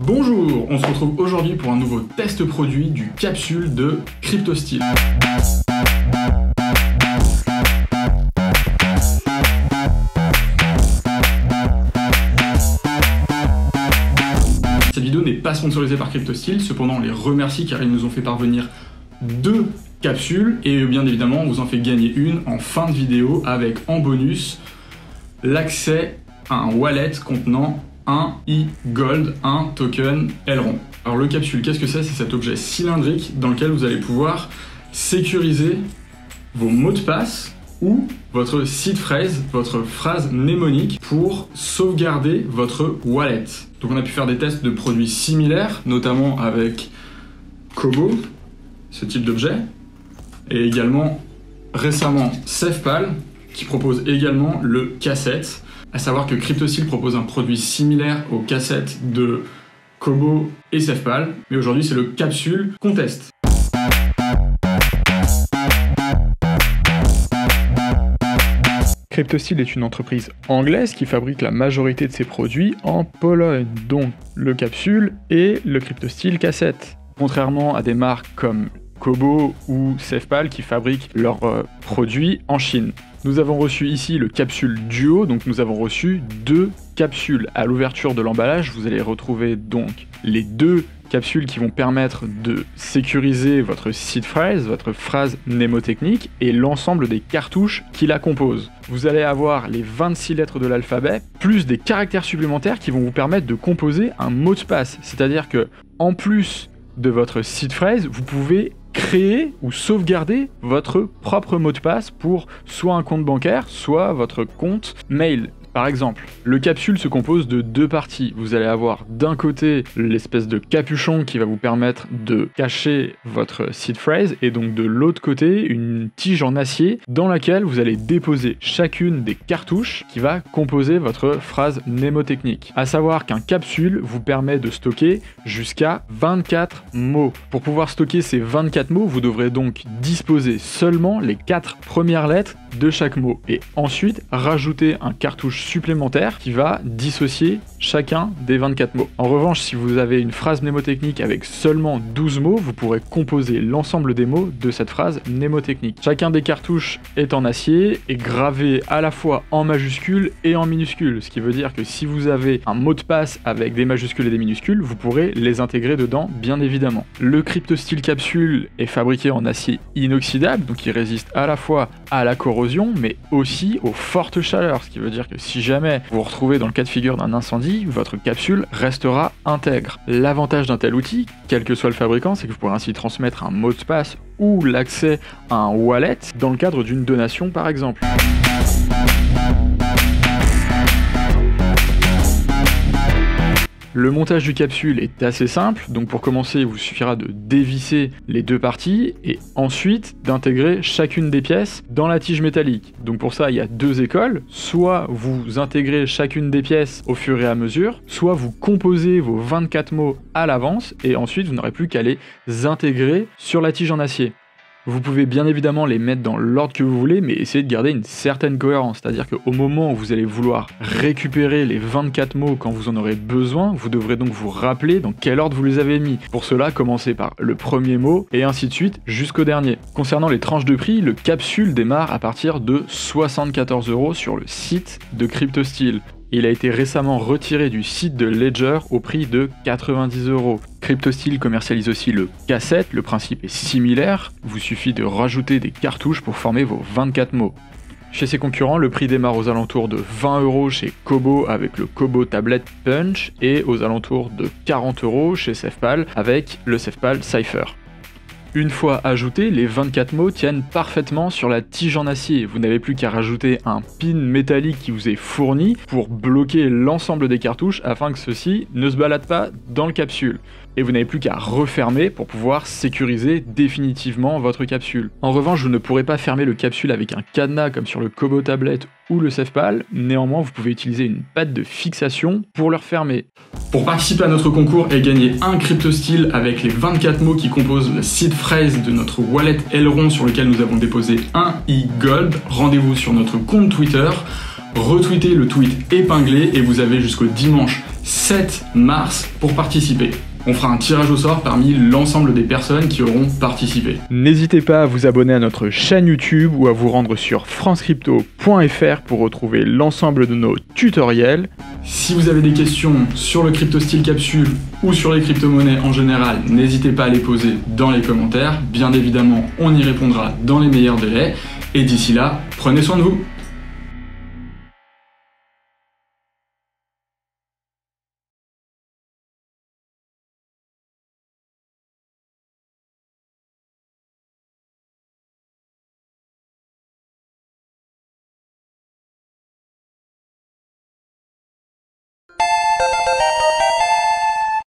Bonjour, on se retrouve aujourd'hui pour un nouveau test produit du capsule de CryptoSteel. Cette vidéo n'est pas sponsorisée par CryptoSteel, cependant on les remercie car ils nous ont fait parvenir 2 capsules et bien évidemment on vous en fait gagner une en fin de vidéo avec en bonus l'accès à un wallet contenant un e-gold, un token Elrond. Alors le capsule, qu'est-ce que c'est? C'est cet objet cylindrique dans lequel vous allez pouvoir sécuriser vos mots de passe ou votre seed phrase, votre phrase mnémonique pour sauvegarder votre wallet. Donc on a pu faire des tests de produits similaires, notamment avec Kobo, ce type d'objet, et également récemment SafePal qui propose également le cassette. À savoir que CryptoSteel propose un produit similaire aux cassettes de Kobo et SafePal, mais aujourd'hui c'est le capsule qu'on teste. CryptoSteel est une entreprise anglaise qui fabrique la majorité de ses produits en Pologne, dont le capsule et le CryptoSteel cassette. Contrairement à des marques comme Kobo ou SafePal qui fabriquent leurs produits en Chine. Nous avons reçu ici le capsule duo, donc nous avons reçu 2 capsules. À l'ouverture de l'emballage, vous allez retrouver donc les 2 capsules qui vont permettre de sécuriser votre seed phrase, votre phrase mnémotechnique et l'ensemble des cartouches qui la composent. Vous allez avoir les 26 lettres de l'alphabet, plus des caractères supplémentaires qui vont vous permettre de composer un mot de passe. C'est-à-dire que, en plus de votre seed phrase, vous pouvez créer ou sauvegarder votre propre mot de passe pour soit un compte bancaire, soit votre compte mail. Par exemple, le capsule se compose de 2 parties. Vous allez avoir d'un côté l'espèce de capuchon qui va vous permettre de cacher votre seed phrase et donc de l'autre côté une tige en acier dans laquelle vous allez déposer chacune des cartouches qui va composer votre phrase mnémotechnique. À savoir qu'un capsule vous permet de stocker jusqu'à 24 mots. Pour pouvoir stocker ces 24 mots, vous devrez donc disposer seulement les 4 premières lettres de chaque mot et ensuite rajouter un cartouche supplémentaire qui va dissocier chacun des 24 mots. En revanche, si vous avez une phrase mnémotechnique avec seulement 12 mots, vous pourrez composer l'ensemble des mots de cette phrase mnémotechnique. Chacun des cartouches est en acier et gravé à la fois en majuscules et en minuscules, ce qui veut dire que si vous avez un mot de passe avec des majuscules et des minuscules, vous pourrez les intégrer dedans, bien évidemment. Le CryptoSteel capsule est fabriqué en acier inoxydable, donc il résiste à la fois à la corrosion, mais aussi aux fortes chaleurs, ce qui veut dire que si jamais vous vous retrouvez dans le cas de figure d'un incendie, votre capsule restera intègre. L'avantage d'un tel outil, quel que soit le fabricant, c'est que vous pourrez ainsi transmettre un mot de passe ou l'accès à un wallet dans le cadre d'une donation par exemple. Le montage du capsule est assez simple, donc pour commencer il vous suffira de dévisser les 2 parties et ensuite d'intégrer chacune des pièces dans la tige métallique. Donc pour ça il y a 2 écoles, soit vous intégrez chacune des pièces au fur et à mesure, soit vous composez vos 24 mots à l'avance et ensuite vous n'aurez plus qu'à les intégrer sur la tige en acier. Vous pouvez bien évidemment les mettre dans l'ordre que vous voulez, mais essayez de garder une certaine cohérence. C'est-à-dire qu'au moment où vous allez vouloir récupérer les 24 mots quand vous en aurez besoin, vous devrez donc vous rappeler dans quel ordre vous les avez mis. Pour cela, commencez par le premier mot et ainsi de suite jusqu'au dernier. Concernant les tranches de prix, le capsule démarre à partir de 74 € sur le site de CryptoSteel. Il a été récemment retiré du site de Ledger au prix de 90 €. CryptoSteel commercialise aussi le cassette, le principe est similaire, il vous suffit de rajouter des cartouches pour former vos 24 mots. Chez ses concurrents, le prix démarre aux alentours de 20 € chez Kobo avec le Kobo Tablet Punch et aux alentours de 40 € chez SafePal avec le SafePal Cypher. Une fois ajoutés, les 24 mots tiennent parfaitement sur la tige en acier. Vous n'avez plus qu'à rajouter un pin métallique qui vous est fourni pour bloquer l'ensemble des cartouches afin que ceux-ci ne se baladent pas dans le capsule. Et vous n'avez plus qu'à refermer pour pouvoir sécuriser définitivement votre capsule. En revanche, vous ne pourrez pas fermer le capsule avec un cadenas comme sur le Kobo Tablet ou le SafePal, néanmoins vous pouvez utiliser une patte de fixation pour le refermer. Pour participer à notre concours et gagner un CryptoSteel avec les 24 mots qui composent la seed phrase de notre wallet Elrond sur lequel nous avons déposé un e-gold, rendez-vous sur notre compte Twitter, retweetez le tweet épinglé et vous avez jusqu'au dimanche 7 mars pour participer. On fera un tirage au sort parmi l'ensemble des personnes qui auront participé. N'hésitez pas à vous abonner à notre chaîne YouTube ou à vous rendre sur francecrypto.fr pour retrouver l'ensemble de nos tutoriels. Si vous avez des questions sur le CryptoSteel Capsule ou sur les crypto-monnaies en général, n'hésitez pas à les poser dans les commentaires. Bien évidemment, on y répondra dans les meilleurs délais. Et d'ici là, prenez soin de vous.